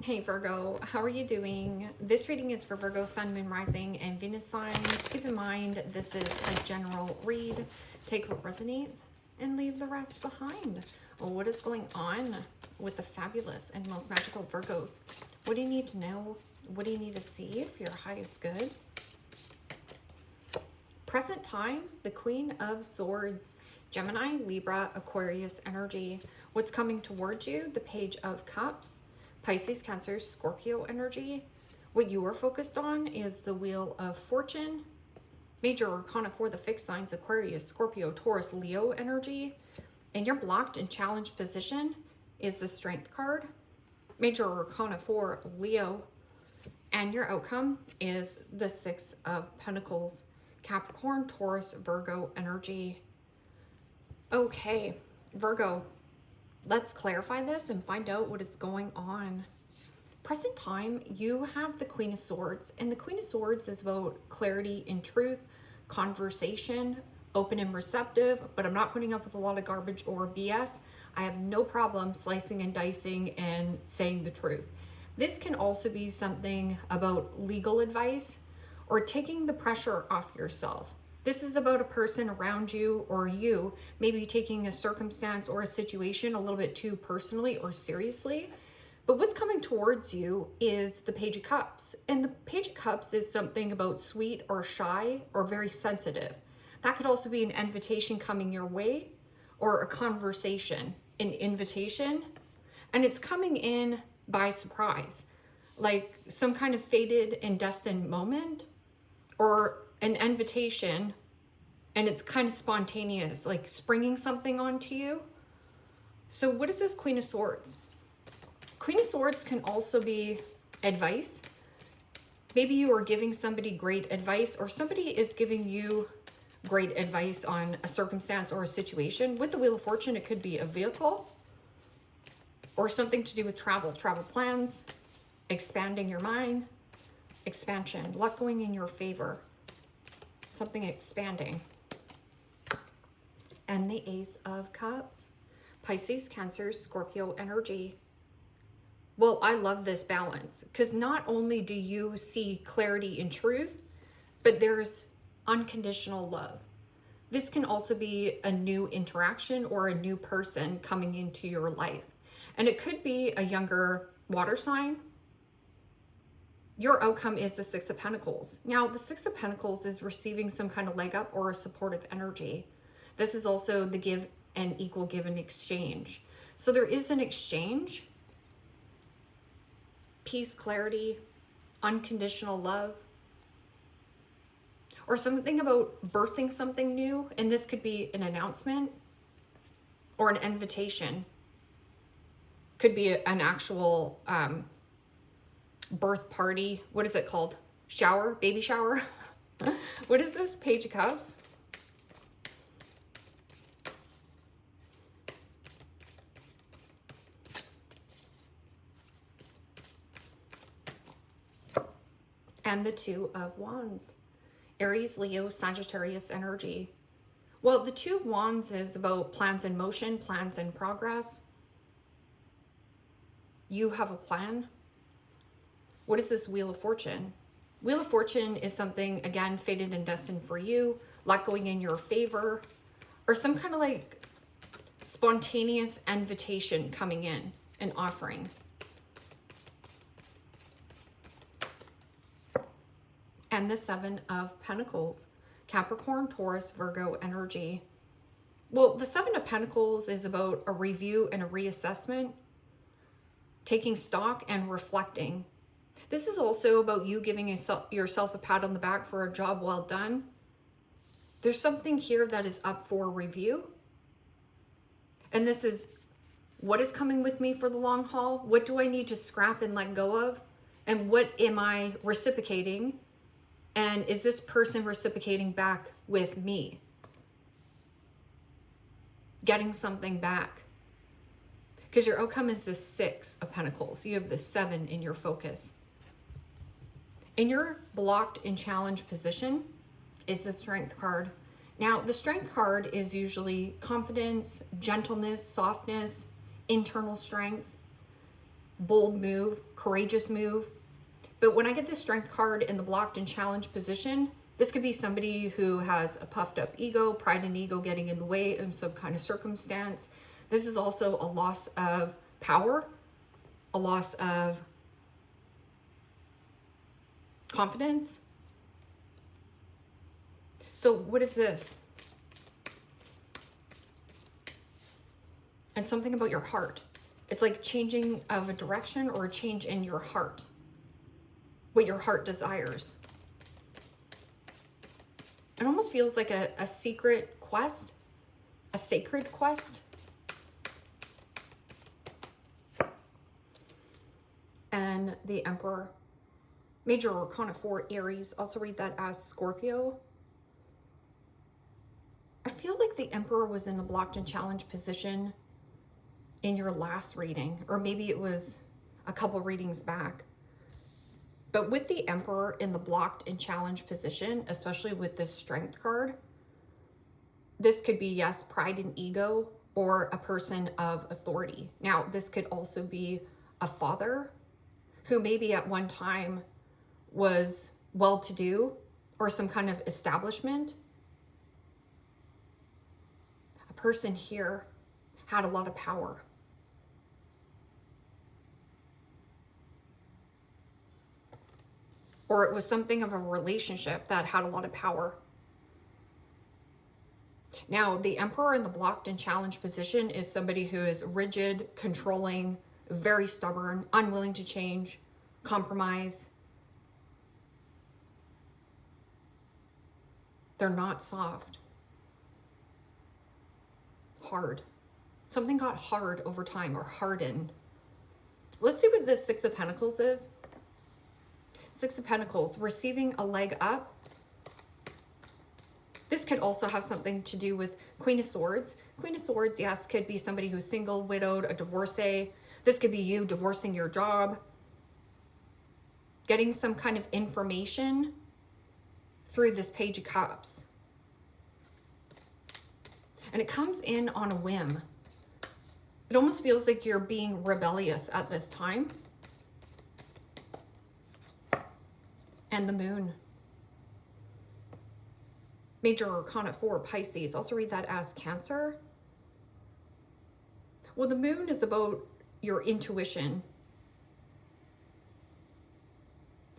Hey Virgo, how are you doing? This reading is for Virgo, Sun, Moon, Rising, and Venus signs. Keep in mind, this is a general read. Take what resonates and leave the rest behind. What is going on with the fabulous and most magical Virgos? What do you need to know? What do you need to see for your highest good? Present time, the Queen of Swords, Gemini, Libra, Aquarius energy. What's coming towards you? The Page of Cups, Pisces, Cancer, Scorpio energy. What you are focused on is the Wheel of Fortune. Major Arcana for the fixed signs, Aquarius, Scorpio, Taurus, Leo energy. And your blocked and challenged position is the Strength card. Major Arcana for Leo. And your outcome is the Six of Pentacles, Capricorn, Taurus, Virgo energy. Okay, Virgo, let's clarify this and find out what is going on. Present time, you have the Queen of Swords, and the Queen of Swords is about clarity and truth, conversation, open and receptive, but I'm not putting up with a lot of garbage or BS. I have no problem slicing and dicing and saying the truth. This can also be something about legal advice or taking the pressure off yourself. This is about a person around you or you maybe taking a circumstance or a situation a little bit too personally or seriously. But what's coming towards you is the Page of Cups. And the Page of Cups is something about sweet or shy or very sensitive. That could also be an invitation coming your way or a conversation, an invitation. And it's coming in by surprise, like some kind of fated and destined moment or an invitation, and it's kind of spontaneous, like springing something onto you. So what is this Queen of Swords? Queen of Swords can also be advice. Maybe you are giving somebody great advice, or somebody is giving you great advice on a circumstance or a situation. With the Wheel of Fortune, it could be a vehicle or something to do with travel plans, expanding your mind, expansion, luck going in your favor, something expanding. And the Ace of Cups, Pisces, Cancer, Scorpio energy. Well, I love this balance because not only do you see clarity and truth, but there's unconditional love. This can also be a new interaction or a new person coming into your life. And it could be a younger water sign. Your outcome is the Six of Pentacles. Now, the Six of Pentacles is receiving some kind of leg up or a supportive energy. This is also the give and equal give and exchange. So there is an exchange, peace, clarity, unconditional love, or something about birthing something new. And this could be an announcement or an invitation. Could be an actual birth party. What is it called? Shower? Baby shower? What is this? Page of Cups. And the Two of Wands. Aries, Leo, Sagittarius energy. Well, the Two of Wands is about plans in motion, plans in progress. You have a plan. What is this Wheel of Fortune? Wheel of Fortune is something, again, fated and destined for you, luck going in your favor, or some kind of like spontaneous invitation coming in, an offering. And the Seven of Pentacles, Capricorn, Taurus, Virgo energy. Well, the Seven of Pentacles is about a review and a reassessment, taking stock and reflecting. This is also about you giving yourself a pat on the back for a job well done. There's something here that is up for review. And this is, what is coming with me for the long haul? What do I need to scrap and let go of? And what am I reciprocating? And is this person reciprocating back with me? Getting something back. Because your outcome is the Six of Pentacles. You have the Seven in your focus. In your blocked and challenged position is the Strength card. Now, the Strength card is usually confidence, gentleness, softness, internal strength. bold move, courageous move. But when I get the Strength card in the blocked and challenged position, this could be somebody who has a puffed up ego, pride and ego getting in the way in some kind of circumstance. This is also a loss of power, a loss of confidence. So what is this? And something about your heart. It's like changing of a direction or a change in your heart. What your heart desires. It almost feels like a secret quest, a sacred quest. And the Emperor. Major Arcana 4, Aries. Also read that as Scorpio. I feel like the Emperor was in the blocked and challenged position in your last reading, or maybe it was a couple readings back. But with the Emperor in the blocked and challenged position, especially with this Strength card, this could be, yes, pride and ego, or a person of authority. Now, this could also be a father who maybe at one time was well-to-do or some kind of establishment. A person here had a lot of power. Or it was something of a relationship that had a lot of power. Now, the Emperor in the blocked and challenged position is somebody who is rigid, controlling, very stubborn, unwilling to change, compromise. They're not soft. Hard. Something got hard over time, or hardened. Let's see what this Six of Pentacles is. Six of Pentacles, receiving a leg up. This could also have something to do with Queen of Swords. Queen of Swords, yes, could be somebody who's single, widowed, a divorcee. This could be you divorcing your job. Getting some kind of information through this Page of Cups. And it comes in on a whim. It almost feels like you're being rebellious at this time. And the Moon. Major Arcana 4, Pisces. Also read that as Cancer. Well, the Moon is about your intuition.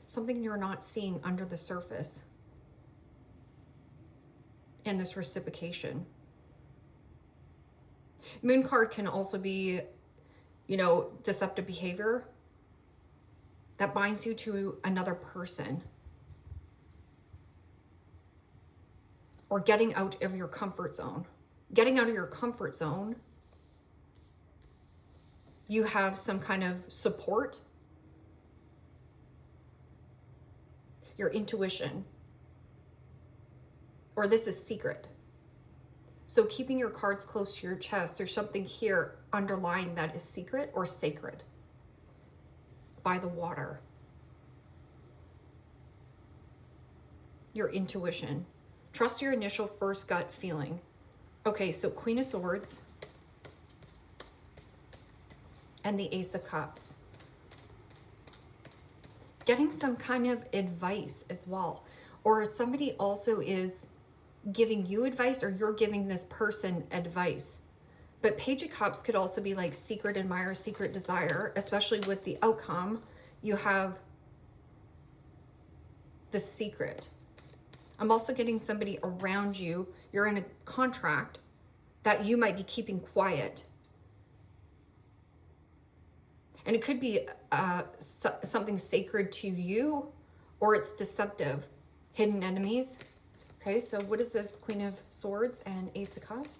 Something you're not seeing under the surface. And this reciprocation. Moon card can also be, you know, deceptive behavior that binds you to another person. Or getting out of your comfort zone. Getting out of your comfort zone, you have some kind of support. Your intuition. Or this is secret. So keeping your cards close to your chest, there's something here underlying that is secret or sacred. By the water. Your intuition. Trust your initial first gut feeling. Okay, so Queen of Swords. And the Ace of Cups. Getting some kind of advice as well. Or somebody also is giving you advice, or you're giving this person advice. But Page of Cups could also be like secret admirer, secret desire, especially with the outcome. You have the secret. I'm also getting somebody around you. You're in a contract that you might be keeping quiet. And it could be something sacred to you, or it's deceptive. Hidden enemies. Okay, so what is this? Queen of Swords and Ace of Cups.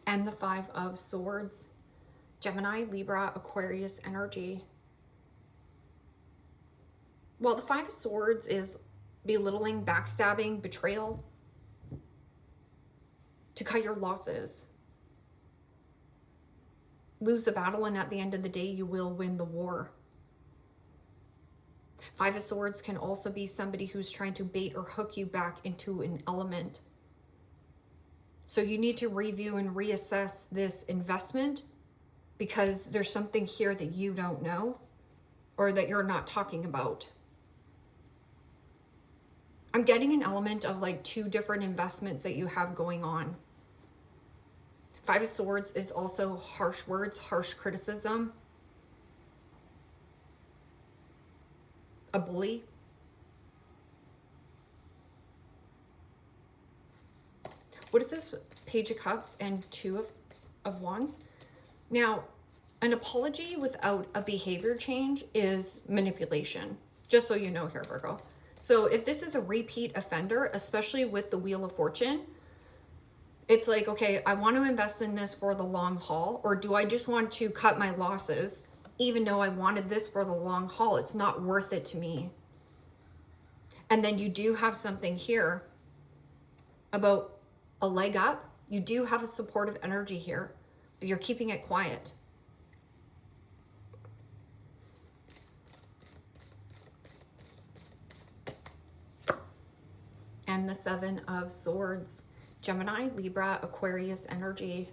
And the Five of Swords. Gemini, Libra, Aquarius energy. Well, the Five of Swords is belittling, backstabbing, betrayal. To cut your losses. Lose the battle, and at the end of the day, you will win the war. Five of Swords can also be somebody who's trying to bait or hook you back into an element. So you need to review and reassess this investment because there's something here that you don't know or that you're not talking about. I'm getting an element of like 2 different investments that you have going on. 5 of Swords is also harsh words, harsh criticism, a bully. What is this? Page of Cups and 2 of Wands. Now, an apology without a behavior change is manipulation, just so you know here, Virgo. So if this is a repeat offender, especially with the Wheel of Fortune, it's like, okay, I want to invest in this for the long haul, or do I just want to cut my losses, even though I wanted this for the long haul? It's not worth it to me. And then you do have something here about a leg up. You do have a supportive energy here, but you're keeping it quiet. And the 7 of Swords. Gemini, Libra, Aquarius energy.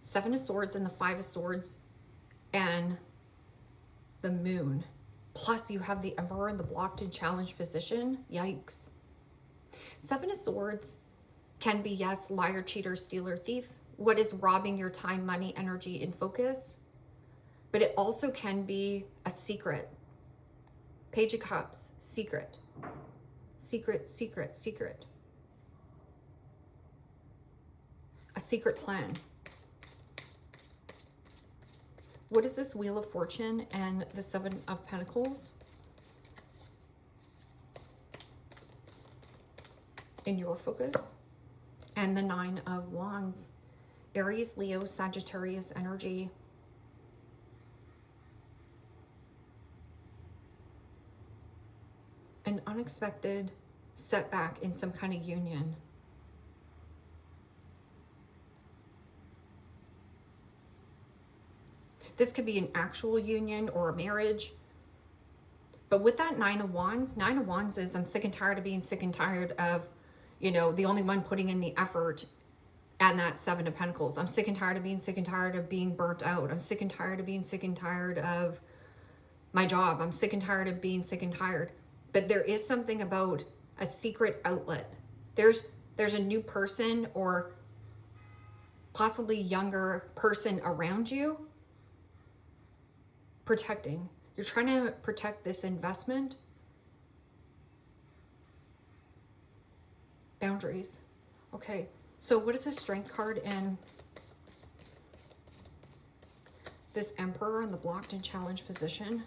7 of Swords and the 5 of Swords and the Moon. Plus you have the Emperor in the blocked and challenged position. Yikes. 7 of Swords can be, yes, liar, cheater, stealer, thief. What is robbing your time, money, energy, and focus? But it also can be a secret. Page of Cups, secret. Secret, secret, secret. A secret plan. What is this Wheel of Fortune and the 7 of Pentacles in your focus? And the 9 of Wands. Aries, Leo, Sagittarius energy. An unexpected setback in some kind of union. This could be an actual union or a marriage. But with that 9 of Wands is I'm sick and tired of being sick and tired of, you know, the only one putting in the effort, and that 7 of Pentacles. I'm sick and tired of being sick and tired of being burnt out. I'm sick and tired of being sick and tired of my job. I'm sick and tired of being sick and tired. But there is something about a secret outlet. There's a new person or possibly younger person around you protecting. You're trying to protect this investment. Boundaries. Okay, so what is the Strength card in this Emperor in the blocked and challenged position?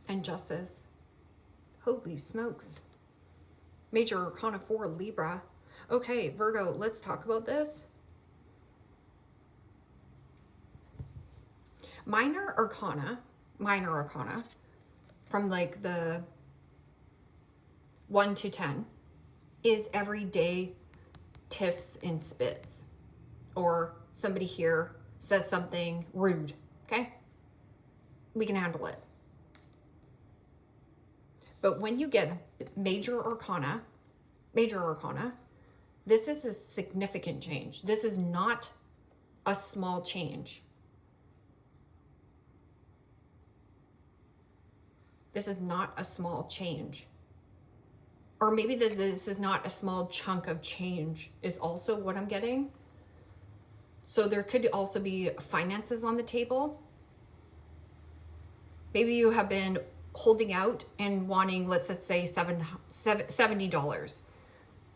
And Justice. Holy smokes. Major Arcana 4, Libra. Okay, Virgo, let's talk about this. Minor Arcana, from like the 1 to 10, is everyday tiffs and spits. Or somebody here says something rude, okay? We can handle it. But when you get Major Arcana, this is a significant change. This is not a small change. This is not a small change. Or maybe this is not a small chunk of change is also what I'm getting. So there could also be finances on the table. Maybe you have been holding out and wanting, let's just say $70.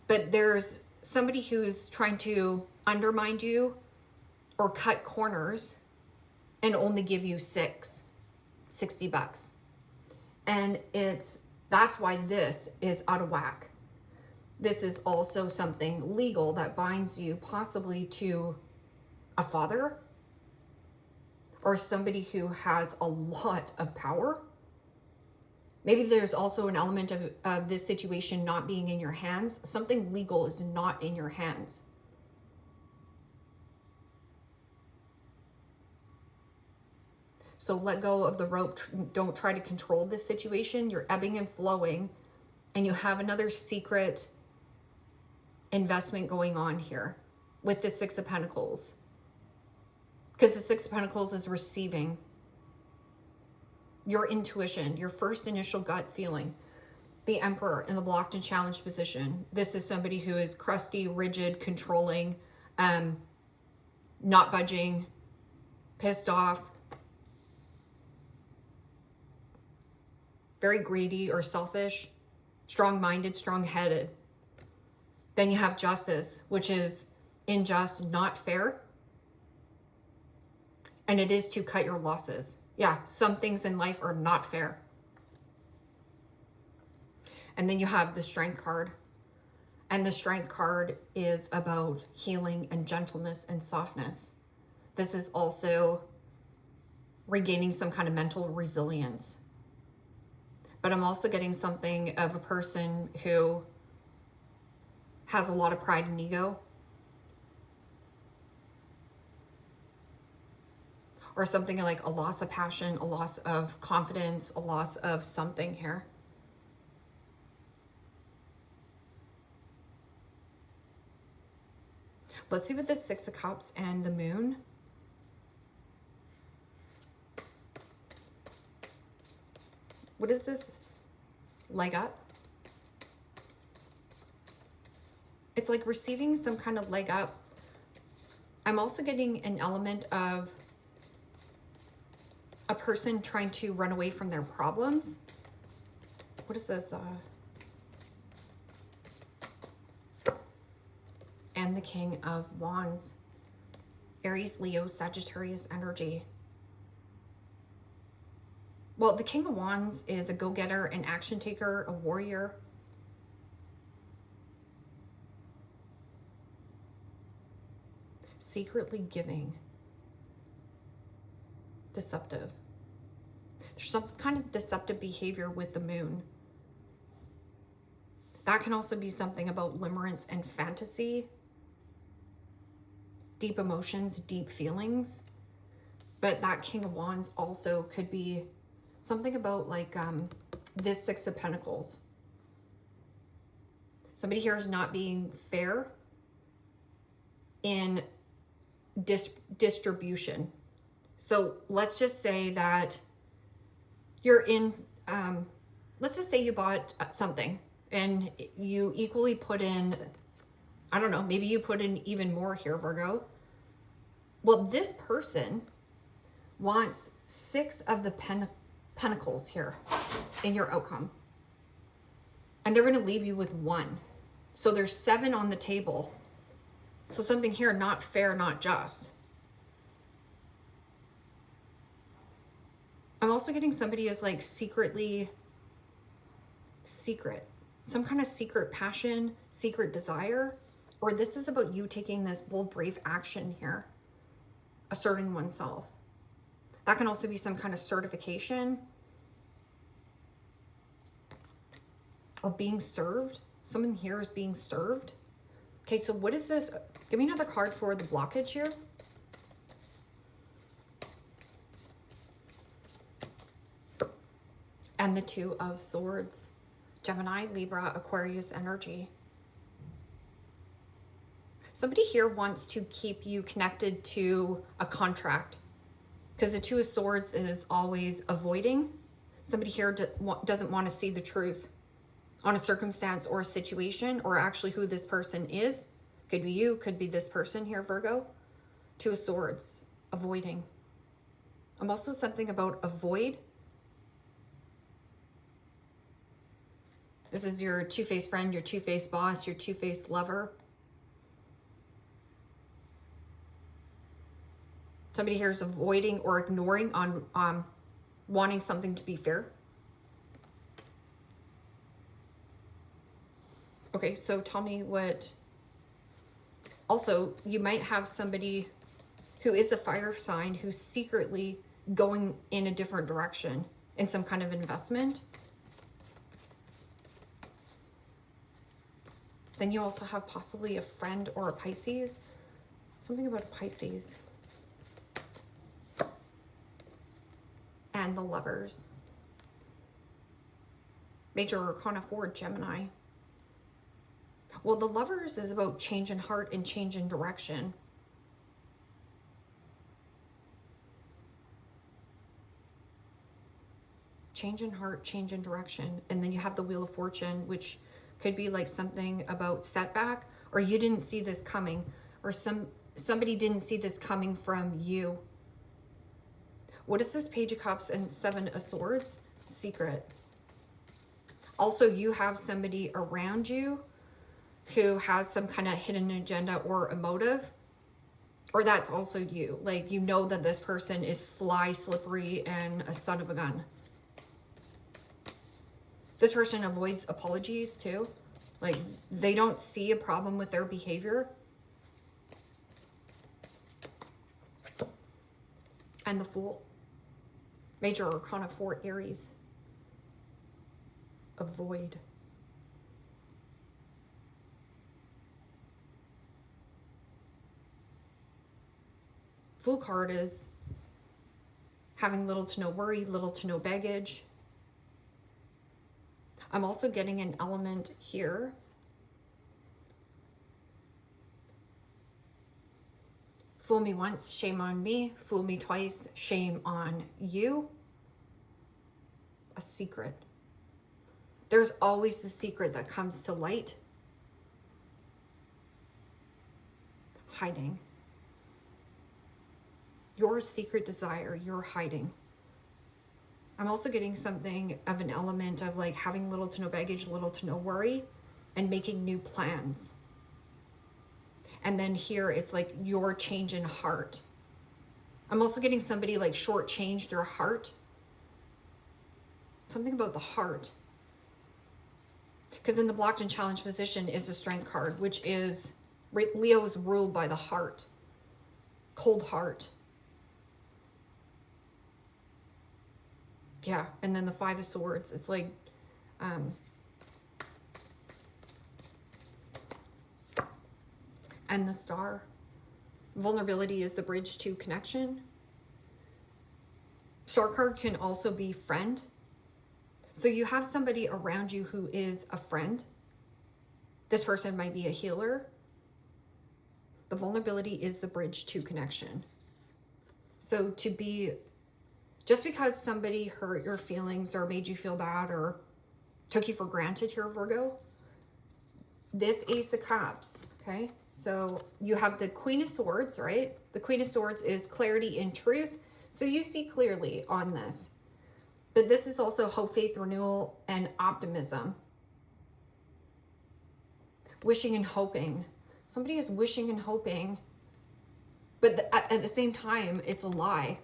But there's somebody who's trying to undermine you or cut corners and only give you $60. And that's why this is out of whack. This is also something legal that binds you possibly to a father or somebody who has a lot of power. Maybe there's also an element of this situation not being in your hands. Something legal is not in your hands. So let go of the rope. Don't try to control this situation. You're ebbing and flowing, and you have another secret investment going on here with the Six of Pentacles. Because the Six of Pentacles is receiving your intuition, your first initial gut feeling. The Emperor in the blocked and challenged position. This is somebody who is crusty, rigid, controlling, not budging, pissed off, very greedy or selfish, strong-minded, strong-headed. Then you have Justice, which is unjust, not fair. And it is to cut your losses. Yeah, some things in life are not fair. And then you have the Strength card. And the Strength card is about healing and gentleness and softness. This is also regaining some kind of mental resilience. But I'm also getting something of a person who has a lot of pride and ego. Or something like a loss of passion, a loss of confidence, a loss of something here. Let's see what the Six of Cups and the Moon. What is this? Leg up? It's like receiving some kind of leg up. I'm also getting an element of a person trying to run away from their problems. What is this? And the King of Wands. Aries, Leo, Sagittarius energy. Well, the King of Wands is a go-getter, an action taker, a warrior. Secretly giving. Deceptive. There's some kind of deceptive behavior with the Moon. That can also be something about limerence and fantasy. Deep emotions, deep feelings. But that King of Wands also could be something about like this Six of Pentacles. Somebody here is not being fair in distribution. So let's just say that you're in, let's just say you bought something and you equally put in, I don't know, maybe you put in even more here, Virgo. Well, this person wants 6 of the pentacles here in your outcome. And they're going to leave you with 1. So there's 7 on the table. So something here, not fair, not just. I'm also getting somebody who's like secret. Some kind of secret passion, secret desire. Or this is about you taking this bold, brave action here. Asserting oneself. That can also be some kind of certification. Or being served. Someone here is being served. Okay, so what is this? Give me another card for the blockage here. And the Two of Swords. Gemini, Libra, Aquarius energy. Somebody here wants to keep you connected to a contract. Because the Two of Swords is always avoiding. Somebody here doesn't want to see the truth on a circumstance or a situation, or actually who this person is. Could be you, could be this person here, Virgo. Two of Swords, avoiding. I'm also something about avoid. This is your two-faced friend, your two-faced boss, your two-faced lover. Somebody here is avoiding or ignoring on wanting something to be fair. Okay, so tell me what... Also, you might have somebody who is a fire sign who's secretly going in a different direction in some kind of investment. Then you also have possibly a friend or a Pisces. Something about a Pisces. And the Lovers. Major Arcana 4, Gemini. Well, the Lovers is about change in heart and change in direction. Change in heart, change in direction. And then you have the Wheel of Fortune, which could be like something about setback, or you didn't see this coming, or somebody didn't see this coming from you. What is this Page of Cups and Seven of Swords? Secret. Also, you have somebody around you who has some kind of hidden agenda or a motive, or that's also you. Like, you know that this person is sly, slippery, and a son of a gun. This person avoids apologies too. Like, they don't see a problem with their behavior. And the Fool. Major Arcana 4, Aries. Avoid. Fool card is having little to no worry, little to no baggage. I'm also getting an element here. Fool me once, shame on me. Fool me twice, shame on you. A secret. There's always the secret that comes to light. Hiding. Your secret desire, you're hiding. I'm also getting something of an element of like having little to no baggage, little to no worry, and making new plans. And then here it's like your change in heart. I'm also getting somebody like shortchanged their heart. Something about the heart. Because in the blocked and challenged position is the Strength card, which is Leo is ruled by the heart. Cold heart. Yeah, and then the Five of Swords. It's like, and the Star. Vulnerability is the bridge to connection. Star card can also be friend. So you have somebody around you who is a friend. This person might be a healer. The vulnerability is the bridge to connection. So to be, just because somebody hurt your feelings or made you feel bad or took you for granted here, Virgo, this Ace of Cups, okay? So you have the Queen of Swords, right? The Queen of Swords is clarity and truth. So you see clearly on this. But this is also hope, faith, renewal, and optimism. Wishing and hoping. Somebody is wishing and hoping, but at the same time, it's a lie.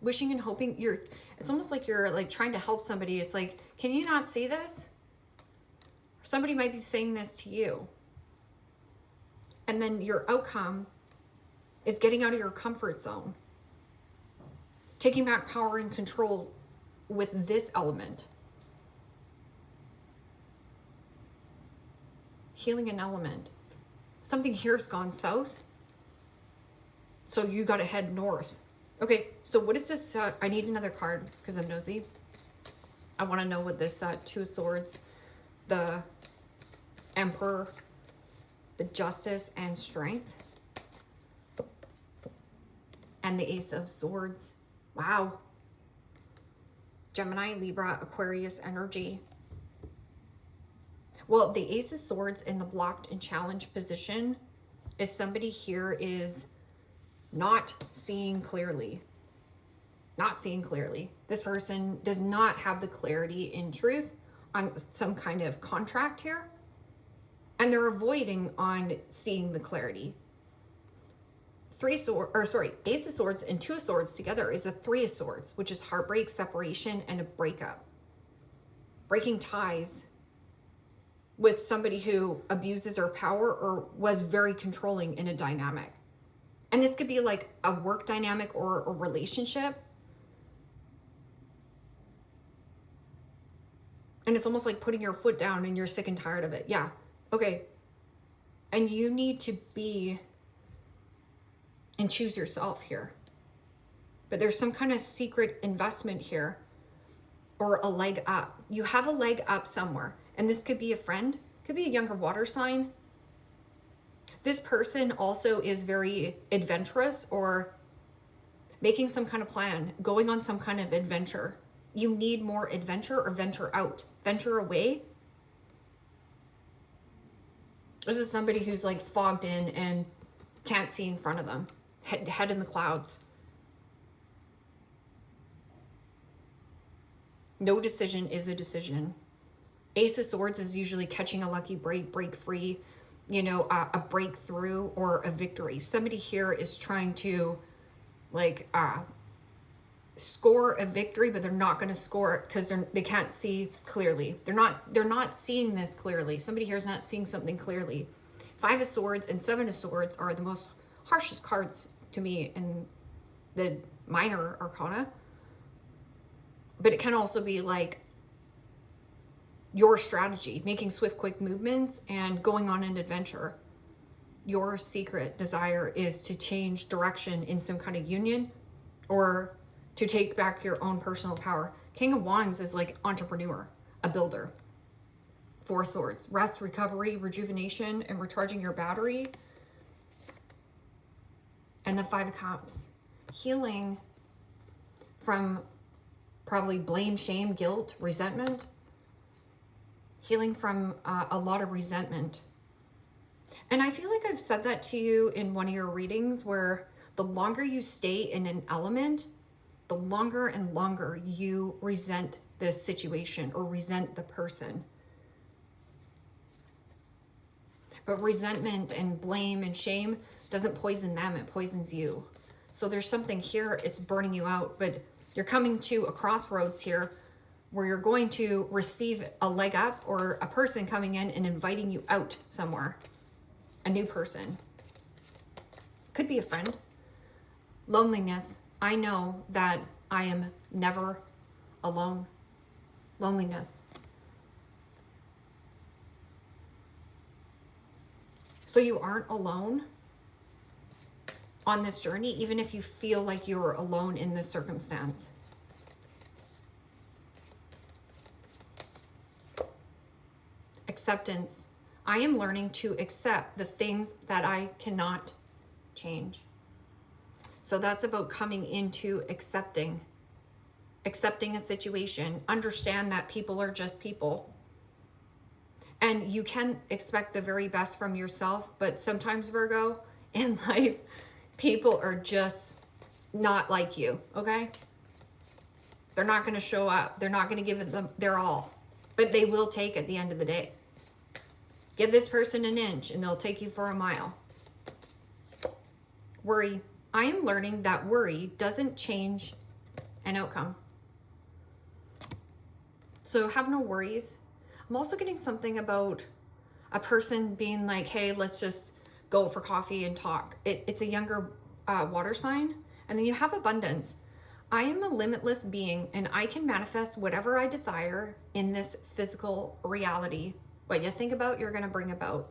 Wishing and hoping, it's almost like you're like trying to help somebody. It's like, can you not see this? Somebody might be saying this to you. And then your outcome is getting out of your comfort zone. Taking back power and control with this element. Healing an element. Something here's gone south. So you got to head north. Okay, so what is this? I need another card because I'm nosy. I want to know what this Two of Swords, the Emperor, the Justice and Strength, and the Ace of Swords. Wow. Gemini, Libra, Aquarius energy. Well, the Ace of Swords in the blocked and challenged position is somebody here is not seeing clearly. Not seeing clearly. This person does not have the clarity in truth on some kind of contract here. And they're avoiding on seeing the clarity. Ace of Swords and Two of Swords together is a Three of Swords, which is heartbreak, separation, and a breakup. Breaking ties with somebody who abuses their power or was very controlling in a dynamic. And this could be like a work dynamic or a relationship. And it's almost like putting your foot down and you're sick and tired of it. Yeah, okay. And you need to be and choose yourself here. But there's some kind of secret investment here or a leg up. You have a leg up somewhere. And this could be a friend, could be a younger water sign. This person also is very adventurous or making some kind of plan, going on some kind of adventure. You need more adventure or venture out, venture away. This is somebody who's like fogged in and can't see in front of them, head in the clouds. No decision is a decision. Ace of Swords is usually catching a lucky break free, you know, a breakthrough or a victory. Somebody here is trying to like score a victory, but they're not going to score it because they can't see clearly. They're not seeing this clearly. Somebody here is not seeing something clearly. 5 of Swords and 7 of Swords are the most harshest cards to me in the minor arcana. But it can also be like your strategy, making swift, quick movements and going on an adventure. Your secret desire is to change direction in some kind of union or to take back your own personal power. King of Wands is like entrepreneur, a builder. 4 Swords, rest, recovery, rejuvenation, and recharging your battery. And the 5 of Cups, healing from probably blame, shame, guilt, resentment. Healing from a lot of resentment. And I feel like I've said that to you in one of your readings where the longer you stay in an element, the longer and longer you resent this situation or resent the person. But resentment and blame and shame doesn't poison them, it poisons you. So there's something here, it's burning you out, but you're coming to a crossroads here where you're going to receive a leg up or a person coming in and inviting you out somewhere. A new person. Could be a friend. Loneliness. I know that I am never alone. Loneliness. So you aren't alone on this journey, even if you feel like you're alone in this circumstance. Acceptance. I am learning to accept the things that I cannot change. So that's about coming into accepting a situation. Understand that people are just people. And you can expect the very best from yourself, but sometimes, Virgo, in life, people are just not like you, okay? They're not going to show up. They're not going to give it their all, but they will take at the end of the day. Give this person an inch and they'll take you for a mile. Worry. I am learning that worry doesn't change an outcome. So have no worries. I'm also getting something about a person being like, hey, let's just go for coffee and talk. It's a younger water sign. And then you have abundance. I am a limitless being and I can manifest whatever I desire in this physical reality. What you think about, you're going to bring about.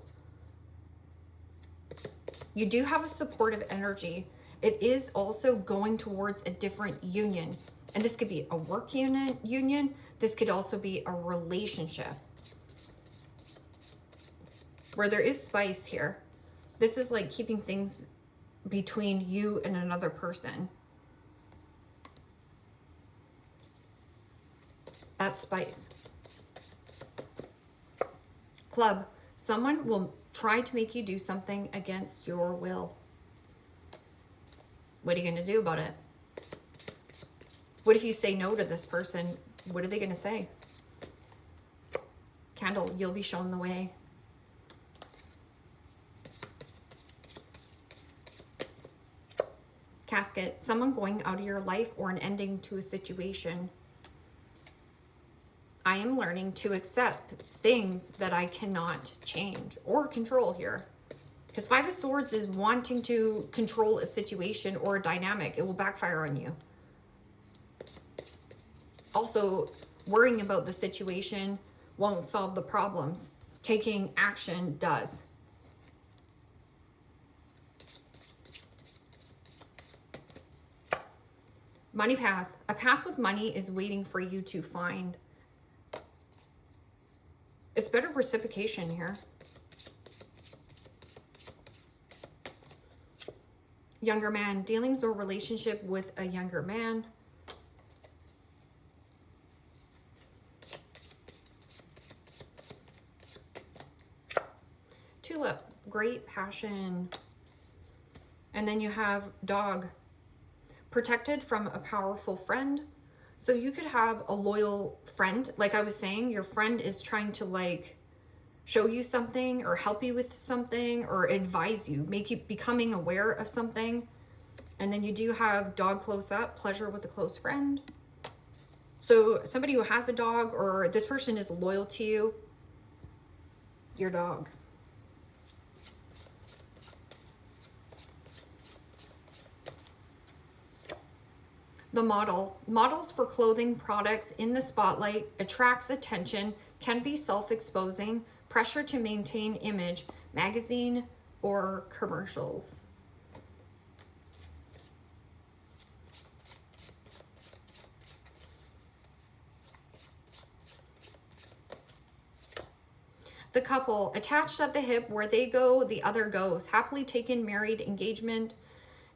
You do have a supportive energy. It is also going towards a different union. And this could be a work union. This could also be a relationship where there is spice here. This is like keeping things between you and another person. That's spice. Club. Someone will try to make you do something against your will. What are you going to do about it? What if you say no to this person? What are they going to say? Candle, you'll be shown the way. Casket, someone going out of your life or an ending to a situation. I am learning to accept things that I cannot change or control here. Because 5 of Swords is wanting to control a situation or a dynamic. It will backfire on you. Also, worrying about the situation won't solve the problems. Taking action does. Money path. A path with money is waiting for you to find. It's better reciprocation here. Younger man, dealings or relationship with a younger man. Tulip, great passion. And then you have dog, protected from a powerful friend. So you could have a loyal friend. Like I was saying, your friend is trying to like show you something or help you with something or advise you, make you becoming aware of something. And then you do have dog close up, pleasure with a close friend. So somebody who has a dog, or this person is loyal to you, your dog. The model. Models for clothing products in the spotlight, attracts attention, can be self-exposing, pressure to maintain image, magazine or commercials. The couple, attached at the hip, where they go, the other goes. Happily taken, married, engagement,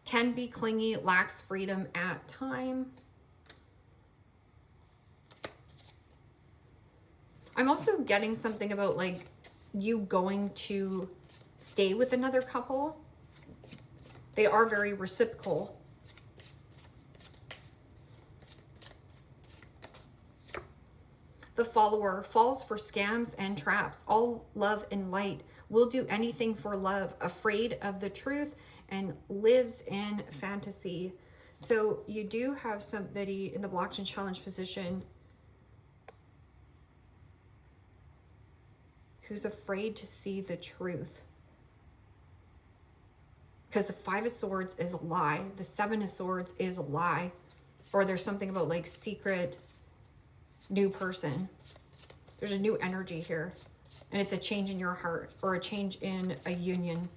can be clingy, lacks freedom at time. I'm also getting something about like you going to stay with another couple. They are very reciprocal. The follower, falls for scams and traps. All love and light, will do anything for love, afraid of the truth, and lives in fantasy. So you do have somebody in the blockchain challenge position who's afraid to see the truth. Because the Five of Swords is a lie. The Seven of Swords is a lie. Or there's something about like secret new person. There's a new energy here. And it's a change in your heart or a change in a union.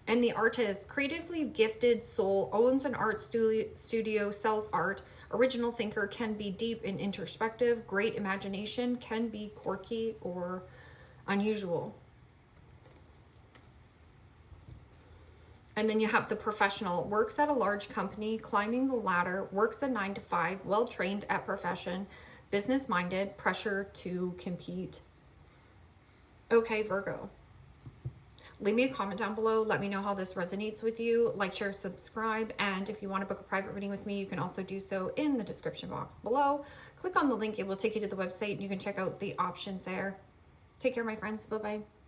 And the artist, creatively gifted soul, owns an art studio, sells art. Original thinker, can be deep and introspective. Great imagination, can be quirky or unusual. And then you have the professional, works at a large company, climbing the ladder, works a 9 to 5, well-trained at profession, business-minded, pressure to compete. Okay, Virgo. Leave me a comment down below. Let me know how this resonates with you. Like, share, subscribe. And if you want to book a private reading with me, you can also do so in the description box below. Click on the link. It will take you to the website and you can check out the options there. Take care, my friends. Bye-bye.